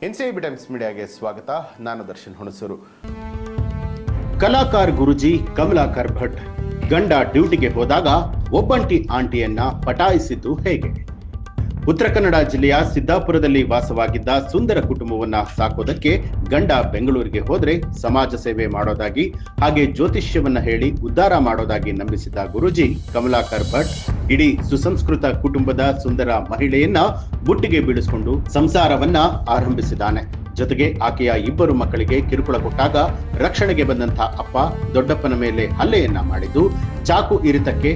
NCB times ಮೀಡಿಯಾಗೆ ಸ್ವಾಗತ. ನಾನು ದರ್ಶನ್ ಹುಣಸೂರು. ಕಲಾಕಾರ ಗುರುಜಿ ಕಮಲಾಕರ್ ಭಟ್ ಗಂಡ ಡ್ಯೂಟಿಗೆ ಹೋದಾಗ ಒಬ್ಬಂಟಿ ಆಂಟಿಯನ್ನ ಪಟಾಯಿಸಿದ್ದು ಹೇಗೆ? ಉತ್ತರ ಕನ್ನಡ ಜಿಲ್ಲೆಯ ಸಿದ್ದಾಪುರದಲ್ಲಿ ವಾಸವಾಗಿದ್ದ ಸುಂದರ ಕುಟುಂಬವನ್ನ ಸಾಕೋದಕ್ಕೆ ಗಂಡ ಬೆಂಗಳೂರಿಗೆ ಹೋದ್ರೆ ಸಮಾಜ ಸೇವೆ ಮಾಡೋದಾಗಿ ಹಾಗೆ ಜ್ಯೋತಿಷ್ಯವನ್ನ ಹೇಳಿ ಉದ್ಧಾರ ಮಾಡೋದಾಗಿ ನಂಬಿಸಿದ್ದ ಗುರುಜಿ ಕಮಲಾಕರ್ ಭಟ್ ಇಡೀ ಸುಸಂಸ್ಕೃತ ಕುಟುಂಬದ ಸುಂದರ ಮಹಿಳೆಯನ್ನ ಬುಟ್ಟಿಗೆ ಬೀಳಿಸಿಕೊಂಡು ಸಂಸಾರವನ್ನ ಆರಂಭಿಸಿದ್ದಾನೆ. ಜೊತೆಗೆ ಆಕೆಯ ಇಬ್ಬರು ಮಕ್ಕಳಿಗೆ ಕಿರುಕುಳ ಕೊಟ್ಟಾಗ ರಕ್ಷಣೆಗೆ ಬಂದಂತ ಅಪ್ಪ ದೊಡ್ಡಪ್ಪನ ಮೇಲೆ ಹಲ್ಲೆಯನ್ನ ಮಾಡಿದ್ದು, ಚಾಕು ಇರಿತಕ್ಕೆ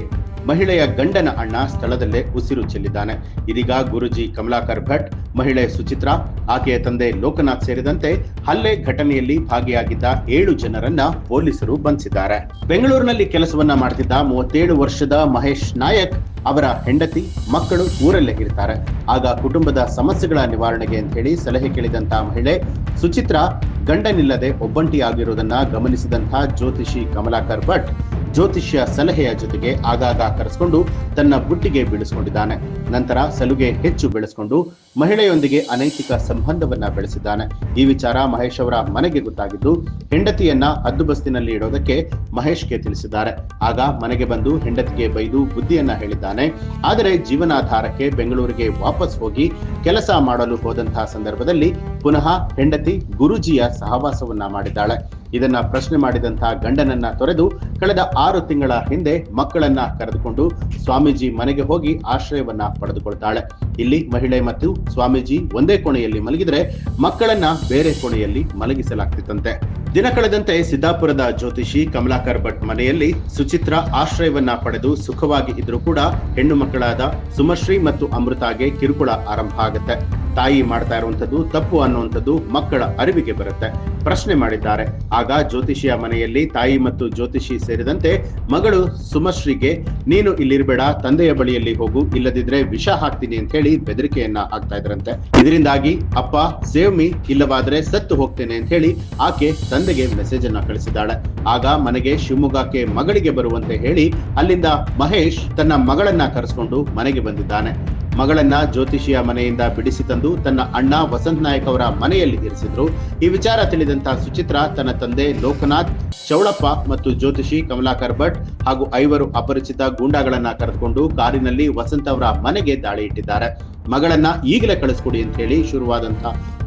ಮಹಿಳೆಯ ಗಂಡನ ಅಣ್ಣ ಸ್ಥಳದಲ್ಲೇ ಉಸಿರು ಚೆಲ್ಲಿದ್ದಾನೆ. ಇದೀಗ ಗುರುಜಿ ಕಮಲಾಕರ್ ಭಟ್, ಮಹಿಳೆ ಸುಚಿತ್ರಾ, ಆಕೆಯ ತಂದೆ ಲೋಕನಾಥ್ ಸೇರಿದಂತೆ ಹಲ್ಲೆ ಘಟನೆಯಲ್ಲಿ ಭಾಗಿಯಾಗಿದ್ದ 7 ಜನರನ್ನ ಪೊಲೀಸರು ಬಂಧಿಸಿದ್ದಾರೆ. ಬೆಂಗಳೂರಿನಲ್ಲಿ ಕೆಲಸವನ್ನ ಮಾಡ್ತಿದ್ದ 37 ವರ್ಷದ ಮಹೇಶ್ ನಾಯಕ್ ಅವರ ಹೆಂಡತಿ ಮಕ್ಕಳು ಊರಲ್ಲೇ ಇರ್ತಾರೆ. ಆಗ ಕುಟುಂಬದ ಸಮಸ್ಯೆಗಳ ನಿವಾರಣೆಗೆ ಅಂತ ಹೇಳಿ ಸಲಹೆ ಕೇಳಿದಂತ ಮಹಿಳೆ ಸುಚಿತ್ರಾ ಗಂಡನಿಲ್ಲದೆ ಒಬ್ಬಂಟಿಯಾಗಿರುವುದನ್ನ ಗಮನಿಸಿದಂತ ಜ್ಯೋತಿಷಿ ಕಮಲಾಕರ್ ಭಟ್ ಜ್ಯೋತಿಷ್ಯ ಸಲಹೆಯ ಜೊತೆಗೆ ಆಗಾಗ ಕರೆಸಿಕೊಂಡು ತನ್ನ ಬುಟ್ಟಿಗೆ ಬೀಳಿಸಿಕೊಂಡಿದ್ದಾನೆ. ನಂತರ ಸಲುಗೆ ಹೆಚ್ಚು ಬೆಳೆಸಿಕೊಂಡು ಮಹಿಳೆಯೊಂದಿಗೆ ಅನೈತಿಕ ಸಂಬಂಧವನ್ನ ಬೆಳೆಸಿದ್ದಾನೆ. ಈ ವಿಚಾರ ಮಹೇಶ್ ಅವರ ಮನೆಗೆ ಗೊತ್ತಾಗಿದ್ದು ಹೆಂಡತಿಯನ್ನ ಹದ್ದುಬಸ್ತಿನಲ್ಲಿ ಇಡೋದಕ್ಕೆ ಮಹೇಶ್ಗೆ ತಿಳಿಸಿದ್ದಾರೆ. ಆಗ ಮನೆಗೆ ಬಂದು ಹೆಂಡತಿಗೆ ಬೈದು ಬುದ್ಧಿಯನ್ನ ಹೇಳಿದ್ದಾನೆ. ಆದರೆ ಜೀವನಾಧಾರಕ್ಕೆ ಬೆಂಗಳೂರಿಗೆ ವಾಪಸ್ ಹೋಗಿ ಕೆಲಸ ಮಾಡಲು ಹೋದಂತಹ ಸಂದರ್ಭದಲ್ಲಿ ಪುನಃ ಹೆಂಡತಿ ಗುರೂಜಿಯ ಸಹವಾಸವನ್ನ ಮಾಡಿದ್ದಾಳೆ. ಇದನ್ನ ಪ್ರಶ್ನೆ ಮಾಡಿದಂತಹ ಗಂಡನನ್ನ ತೊರೆದು ಕಳೆದ 6 ತಿಂಗಳ ಹಿಂದೆ ಮಕ್ಕಳನ್ನ ಕರೆದುಕೊಂಡು ಸ್ವಾಮೀಜಿ ಮನೆಗೆ ಹೋಗಿ ಆಶ್ರಯವನ್ನ ಪಡೆದುಕೊಳ್ತಾಳೆ. ಇಲ್ಲಿ ಮಹಿಳೆ ಮತ್ತು ಸ್ವಾಮೀಜಿ ಒಂದೇ ಕೋಣೆಯಲ್ಲಿ ಮಲಗಿದ್ರೆ ಮಕ್ಕಳನ್ನ ಬೇರೆ ಕೋಣೆಯಲ್ಲಿ ಮಲಗಿಸಲಾಗ್ತಿತ್ತಂತೆ. ದಿನ ಕಳೆದಂತೆ ಸಿದ್ದಾಪುರದ ಜ್ಯೋತಿಷಿ ಕಮಲಾಕರ್ ಭಟ್ ಮನೆಯಲ್ಲಿ ಸುಚಿತ್ರಾ ಆಶ್ರಯವನ್ನ ಪಡೆದು ಸುಖವಾಗಿ ಇದ್ರೂ ಕೂಡ ಹೆಣ್ಣು ಮಕ್ಕಳಾದ ಸುಮಶ್ರೀ ಮತ್ತು ಅಮೃತಾಗೆ ಕಿರುಕುಳ ಆರಂಭ ಆಗುತ್ತೆ. ತಾಯಿ ಮಾಡ್ತಾ ಇರುವಂತದ್ದು ತಪ್ಪು ಅನ್ನುವಂಥದ್ದು ಮಕ್ಕಳ ಅರಿವಿಗೆ ಬರುತ್ತೆ. ಪ್ರಶ್ನೆ ಮಾಡಿದ್ದಾರೆ. ಆಗ ಜ್ಯೋತಿಷಿಯ ಮನೆಯಲ್ಲಿ ತಾಯಿ ಮತ್ತು ಜ್ಯೋತಿಷಿ ಸೇರಿದಂತೆ ಮಗಳು ಸುಮಶ್ರೀಗೆ ನೀನು ಇಲ್ಲಿರ್ಬೇಡ, ತಂದೆಯ ಬಳಿಯಲ್ಲಿ ಹೋಗು, ಇಲ್ಲದಿದ್ರೆ ವಿಷ ಹಾಕ್ತೀನಿ ಅಂತ ಹೇಳಿ ಬೆದರಿಕೆಯನ್ನ ಹಾಕ್ತಾ ಇದ್ರಂತೆ. ಇದರಿಂದಾಗಿ ಅಪ್ಪ ಸೇವ್ ಮೀ, ಇಲ್ಲವಾದ್ರೆ ಸತ್ತು ಹೋಗ್ತೇನೆ ಅಂತ ಹೇಳಿ ಆಕೆ ತಂದೆಗೆ ಮೆಸೇಜ್ ಅನ್ನ ಕಳಿಸಿದ್ದಾಳೆ. ಆಗ ಮನೆಗೆ ಶಿವಮೊಗ್ಗಕ್ಕೆ ಮಗಳಿಗೆ ಬರುವಂತೆ ಹೇಳಿ ಅಲ್ಲಿಂದ ಮಹೇಶ್ ತನ್ನ ಮಗಳನ್ನ ಕರೆಸಿಕೊಂಡು ಮನೆಗೆ ಬಂದಿದ್ದಾನೆ. ಮಗಳನ್ನ ಜ್ಯೋತಿಷಿಯ ಮನೆಯಿಂದ ಬಿಡಿಸಿ ತಂದು ತನ್ನ ಅಣ್ಣ ವಸಂತ್ ನಾಯಕ್ ಅವರ ಮನೆಯಲ್ಲಿ ಇರಿಸಿದ್ರು. ಈ ವಿಚಾರ ತಿಳಿದಂತ ಸುಚಿತ್ರಾ ತನ್ನ ತಂದೆ ಲೋಕನಾಥ್, ಚೌಳಪ್ಪ ಮತ್ತು ಜ್ಯೋತಿಷಿ ಕಮಲಾಕರ್ ಭಟ್ ಹಾಗೂ 5 ಅಪರಿಚಿತ ಗೂಂಡಾಗಳನ್ನ ಕರೆದುಕೊಂಡು ಕಾರಿನಲ್ಲಿ ವಸಂತ್ ಅವರ ಮನೆಗೆ ದಾಳಿ ಇಟ್ಟಿದ್ದಾರೆ. ಮಗಳನ್ನ ಈಗಲೇ ಕಳಿಸ್ಕೊಡಿ ಅಂತ ಹೇಳಿ ಶುರುವಾದಂತ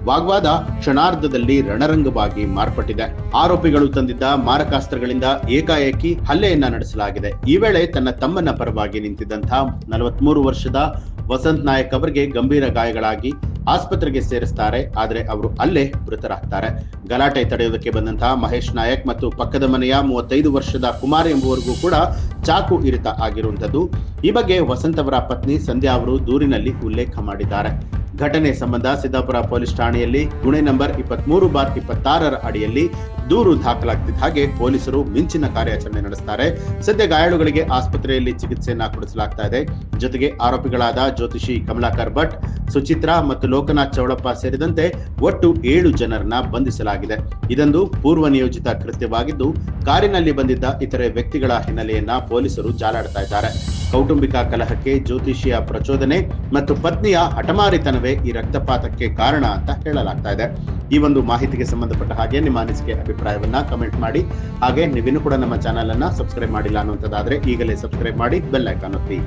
ವಾಗ್ವಾದ ಕ್ಷಣಾರ್ಧದಲ್ಲಿ ರಣರಂಗವಾಗಿ ಮಾರ್ಪಟ್ಟಿದೆ. ಆರೋಪಿಗಳು ತಂದಿದ್ದ ಮಾರಕಾಸ್ತ್ರಗಳಿಂದ ಏಕಾಏಕಿ ಹಲ್ಲೆಯನ್ನ ನಡೆಸಲಾಗಿದೆ. ಈ ವೇಳೆ ತನ್ನ ತಮ್ಮನ ಪರವಾಗಿ ನಿಂತಿದ್ದಂತ 43 ವರ್ಷದ ವಸಂತ್ ನಾಯಕ್ ಅವರಿಗೆ ಗಂಭೀರ ಗಾಯಗಳಾಗಿ ಆಸ್ಪತ್ರೆಗೆ ಸೇರಿಸ್ತಾರೆ. ಆದರೆ ಅವರು ಅಲ್ಲೇ ಮೃತರಾಗ್ತಾರೆ. ಗಲಾಟೆ ತಡೆಯೋದಕ್ಕೆ ಬಂದಂತಹ ಮಹೇಶ್ ನಾಯಕ್ ಮತ್ತು ಪಕ್ಕದ ಮನೆಯ 35 ವರ್ಷದ ಕುಮಾರ್ ಎಂಬುವರಿಗೂ ಕೂಡ ಚಾಕು ಇರಿತ ಆಗಿರುವಂತದ್ದು. ಈ ಬಗ್ಗೆ ವಸಂತ್ ಅವರ ಪತ್ನಿ ಸಂಧ್ಯಾ ಅವರು ದೂರಿನಲ್ಲಿ ಉಲ್ಲೇಖ ಮಾಡಿದ್ದಾರೆ. ಘಟನೆ ಸಂಬಂಧ ಸಿದ್ದಾಪುರ ಪೊಲೀಸ್ ಠಾಣೆಯಲ್ಲಿ ಗುಣೆ ನಂಬರ್ 23/26 ಅಡಿಯಲ್ಲಿ ದೂರು ದಾಖಲಾಗ್ತಿದ್ದ ಹಾಗೆ ಪೊಲೀಸರು ಮಿಂಚಿನ ಕಾರ್ಯಾಚರಣೆ ನಡೆಸ್ತಾರೆ. ಸದ್ಯ ಗಾಯಾಳುಗಳಿಗೆ ಆಸ್ಪತ್ರೆಯಲ್ಲಿ ಚಿಕಿತ್ಸೆಯನ್ನ ಕೊಡಿಸಲಾಗ್ತಾ ಇದೆ. ಜೊತೆಗೆ ಆರೋಪಿಗಳಾದ ಜ್ಯೋತಿಷಿ ಕಮಲಾಕರ್ ಭಟ್, ಸುಚಿತ್ರಾ ಮತ್ತು ಲೋಕನಾಥ್ ಚೌಳಪ್ಪ ಸೇರಿದಂತೆ ಒಟ್ಟು 7 ಜನರನ್ನ ಬಂಧಿಸಲಾಗಿದೆ. ಇದೊಂದು ಪೂರ್ವ ನಿಯೋಜಿತ ಕೃತ್ಯವಾಗಿದ್ದು ಕಾರಿನಲ್ಲಿ ಬಂದಿದ್ದ ಇತರೆ ವ್ಯಕ್ತಿಗಳ ಹಿನ್ನೆಲೆಯನ್ನ ಪೊಲೀಸರು ಜಾಲಾಡ್ತಾ ಇದ್ದಾರೆ. ಕೌಟುಂಬಿಕ ಕಲಹಕ್ಕೆ ಜ್ಯೋತಿಷಿಯ ಪ್ರಚೋದನೆ ಮತ್ತು ಪತ್ನಿಯ ಹಠಮಾರಿತನವೇ ಈ ರಕ್ತಪಾತಕ್ಕೆ ಕಾರಣ ಅಂತ ಹೇಳಲಾಗ್ತಾ ಇದೆ. ಈ ಒಂದು ಮಾಹಿತಿಗೆ ಸಂಬಂಧಪಟ್ಟ ಹಾಗೆ ನಿಮ್ಮ ಅನಿಸಿಕೆ ಅಭಿಪ್ರಾಯವನ್ನ ಕಮೆಂಟ್ ಮಾಡಿ. ಹಾಗೆ ನೀವಿನ್ನೂ ಕೂಡ ನಮ್ಮ ಚಾನೆಲ್ ಅನ್ನ ಸಬ್ಸ್ಕ್ರೈಬ್ ಮಾಡಿಲ್ಲ ಅನ್ನುವಂಥದ್ದಾದ್ರೆ ಈಗಲೇ ಸಬ್ಸ್ಕ್ರೈಬ್ ಮಾಡಿ, ಬೆಲ್ ಐಕಾನ್ ಒತ್ತಿ.